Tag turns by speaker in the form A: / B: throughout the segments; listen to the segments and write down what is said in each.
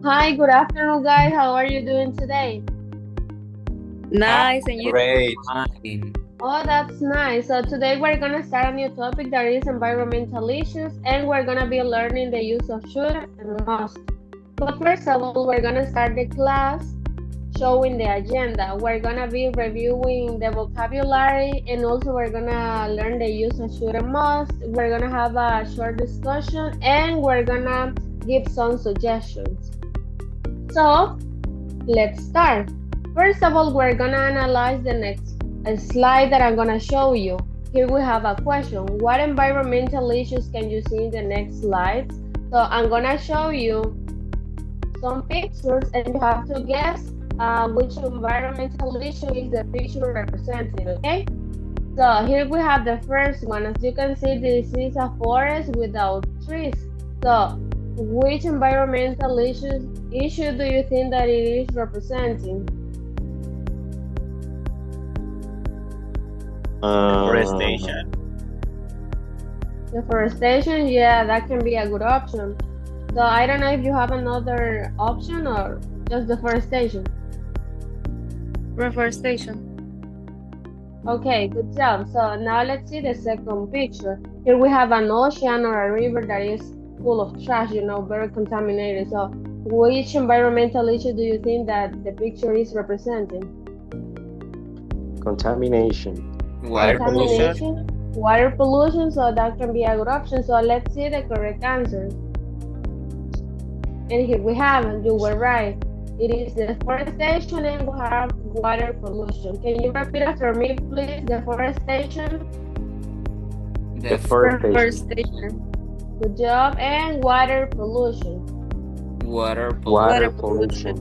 A: Hi, good afternoon, guys. How are you doing today?
B: Nice, and you?
C: Great.
B: Fine.
A: Oh, that's nice. So today we're gonna start a new topic that is environmental issues, and we're gonna be learning the use of should and must. But first of all, we're gonna start the class showing the agenda. We're gonna be reviewing the vocabulary, and also we're gonna learn the use of should and must. We're gonna have a short discussion, and we're gonna give some suggestions. So let's start. First of all, we're gonna analyze the next slide that I'm gonna show you. Here we have a question. What environmental issues can you see in the next slides? So I'm gonna show you some pictures and you have to guess which environmental issue is the picture representing, okay? So here we have the first one. As you can see, this is a forest without trees. So which environmental issue do you think that it is representing?
C: Forestation.
A: Deforestation, yeah, that can be a good option. So I don't know if you have another option or just deforestation.
B: Reforestation.
A: Okay, good job. So now let's see the second picture. Here we have an ocean or a river that is full of trash, very contaminated. So which environmental issue do you think that the picture is representing?
D: Contamination.
C: Water pollution.
A: Contamination, water pollution, so that can be a good option. So let's see the correct answer. And here we have, and you were right. It is deforestation and we have water pollution. Can you repeat after me, please? Deforestation.
B: Deforestation.
A: Good job. And water pollution.
B: Water
D: pollution.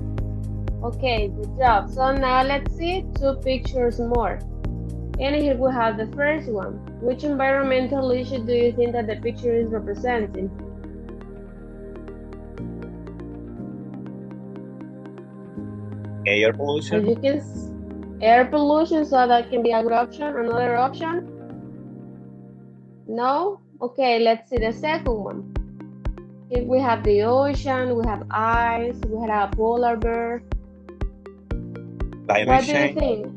A: Okay, good job. So now let's see two pictures more. And here we have the first one. Which environmental issue do you think that the picture is representing?
C: Air
A: As
C: pollution.
A: you can air pollution, so that can be a good option. Another option? No? Okay, let's see the second one. Here we have the ocean, we have ice, we have a polar bear.
C: Climate
A: What do you
C: change.
A: think?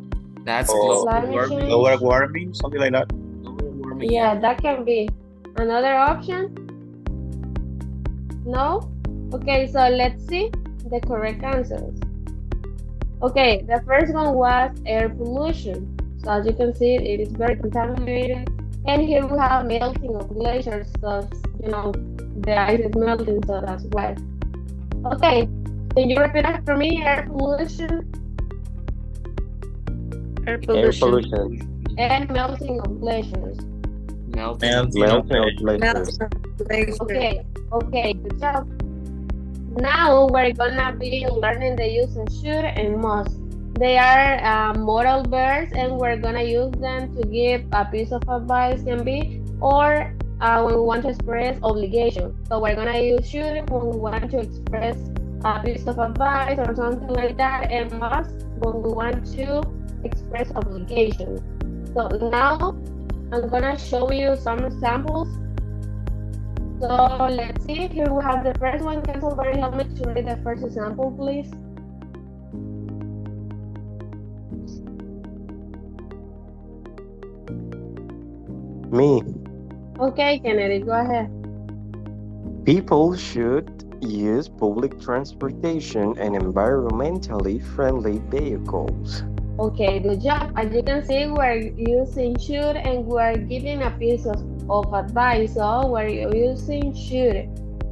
B: That's
C: Oh,
A: Climate
B: warming.
A: change?
C: Global warming, something like that.
B: Global warming.
A: Yeah, that can be. Another option? No? Okay, so let's see the correct answers. Okay, the first one was air pollution. So as you can see, it is very contaminated. And here we have melting of glaciers, so the ice is melting, so that's why. Okay, can you repeat after me? Air pollution
B: Air
D: Air
B: pollution.
D: pollution.
A: and melting of glaciers.
B: Melting.
D: Melting of glaciers.
A: Okay, good job. Now we're gonna be learning the use of should and must. They are modal verbs, and we're gonna use them to give a piece of advice, can be, or when we want to express obligation. So we're gonna use should when we want to express a piece of advice or something like that, and must when we want to express obligation. So now I'm gonna show you some examples. So let's see, here we have the first one. Can somebody help me to read the first example, please?
D: Me.
A: Okay, Kennedy, go ahead.
D: People should use public transportation and environmentally friendly vehicles.
A: Okay, good job. As you can see, we're using should and we're giving a piece of advice. So we're using should.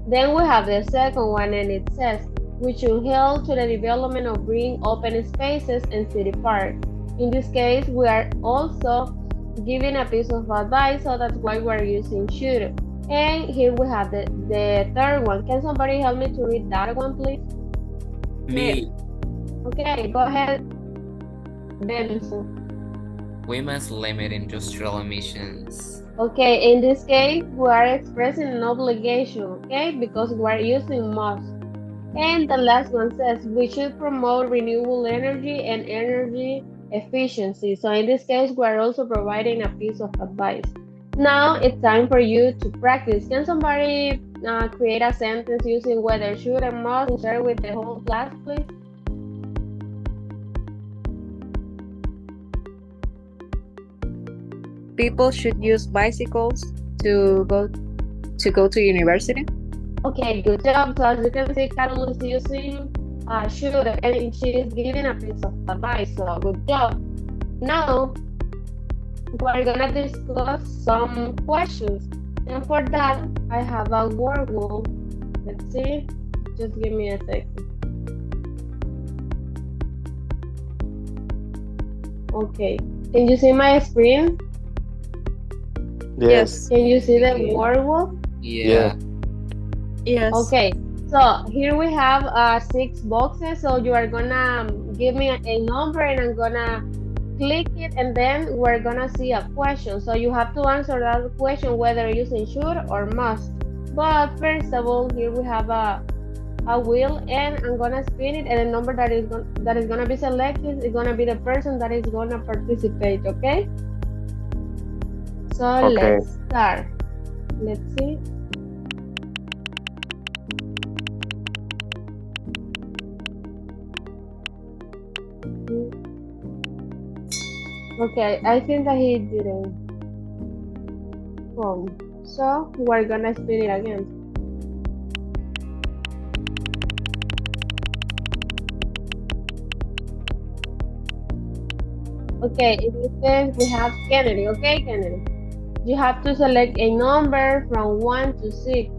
A: Then we have the second one, and it says, we should help to the development of green open spaces and city parks. In this case, we are also giving a piece of advice, so that's why we're using should. And here we have the third one. Can somebody help me to read that one, please?
B: Me.
A: Okay, go ahead, Benson.
B: We must limit industrial emissions.
A: Okay, in this case, we are expressing an obligation, okay, because we are using must. And the last one says, we should promote renewable energy and energy efficiency. So in this case, we are also providing a piece of advice. Now it's time for you to practice. Can somebody create a sentence using whether, should, and must, and share with the whole class, please?
E: People should use bicycles to go to university.
A: Okay, good job. So as you can see, Carol is using should, and she is giving a piece of advice. So good job. Now we're gonna discuss some questions, and for that I have a word wall. Let's see. Just give me a second. Okay. Can you see my screen?
D: Yes.
A: Can you see the word wall?
B: Yeah.
E: Yes.
A: Okay, so here we have 6 boxes. So you are gonna give me a number and I'm gonna click it, and then we're gonna see a question. So you have to answer that question whether using should or must. But first of all, here we have a wheel, and I'm gonna spin it, and the number that is gonna be selected is gonna be the person that is gonna participate. Okay? So
D: Okay.
A: let's start. Let's see. Okay, I think that he didn't come. So we're gonna spin it again. Okay, in this case we have Kennedy. Okay, Kennedy. You have to select a number from 1 to 6.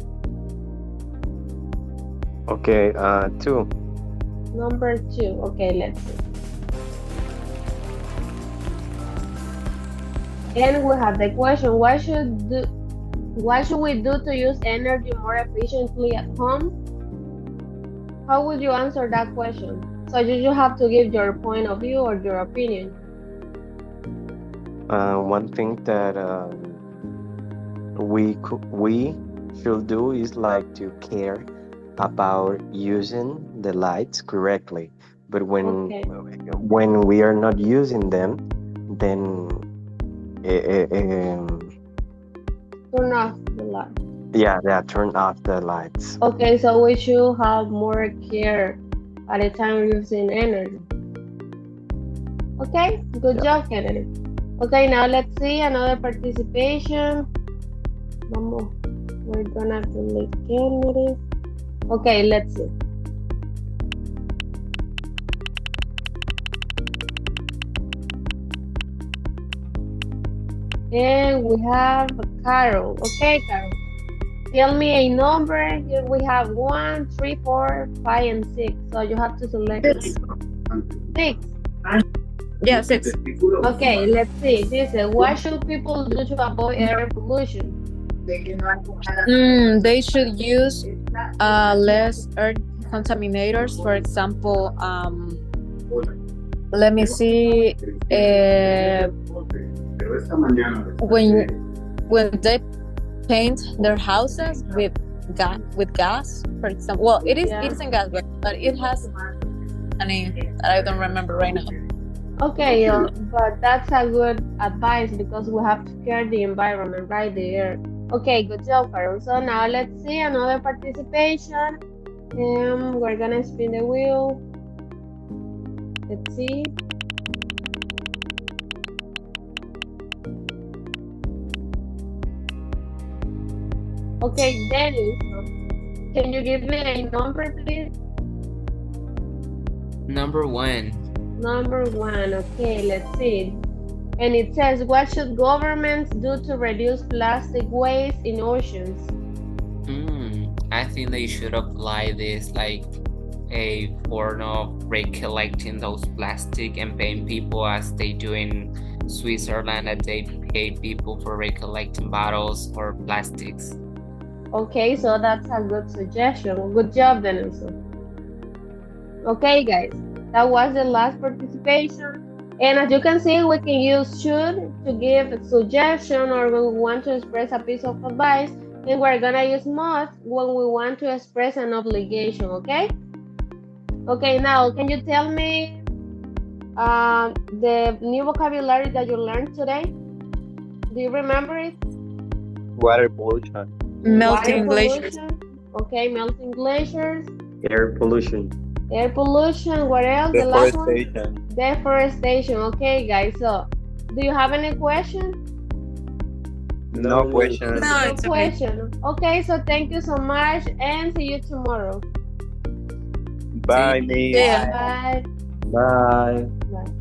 D: Okay, 2.
A: Number 2. Okay, let's see. And we have the question, what should we do to use energy more efficiently at home? How would you answer that question? So you have to give your point of view or your opinion.
D: One thing that we should do is like to care about using the lights correctly. But when
A: Okay.
D: when we are not using them, then
A: Turn off the light.
D: yeah, turn off the lights.
A: Okay, so we should have more care at the time using energy. Okay, good
D: Yeah.
A: job, Kennedy. Okay, now let's see another participation. Vamos, we're gonna delete Kennedy. Okay, let's see. And we have Carol. Okay, Carol. Tell me a number. Here we have 1, 3, 4, 5, and 6. So you have to select 6.
E: Yeah, 6.
A: Okay, let's see. This is what should people do to avoid air pollution?
E: They should use less air contaminators. For example, let me see. When they paint their houses with gas, for example. Well, it isn't gas, but it has a name that I don't remember right now.
A: Okay, but that's a good advice because we have to care the environment, right? The air. Okay, good job, Carol. So now let's see another participation. We're gonna spin the wheel. Let's see. Okay, Dennis, can you give me a number, please?
B: Number 1.
A: Number 1. Okay, let's see. And it says, what should governments do to reduce plastic waste in oceans?
B: I think they should apply this like a form of recollecting those plastic and paying people as they do in Switzerland, that they pay people for recollecting bottles or plastics.
A: Okay, so that's a good suggestion. Good job, Dennis. Okay, guys, that was the last participation. And as you can see, we can use should to give a suggestion or when we want to express a piece of advice. And we're gonna use must when we want to express an obligation, okay? Okay, now can you tell me the new vocabulary that you learned today? Do you remember it?
C: Water pollution.
E: Melting
A: Water
E: glaciers.
A: pollution. Okay, melting glaciers.
D: Air pollution.
A: Air pollution. What else? The last one?
C: Deforestation.
A: Deforestation. Okay, guys. So, do you have any question?
C: No question.
E: No,
A: No
E: it's okay.
A: question. Okay, so thank you so much and see you tomorrow.
C: Bye, Miss.
E: Yeah.
A: Bye.
D: Bye.
A: Bye.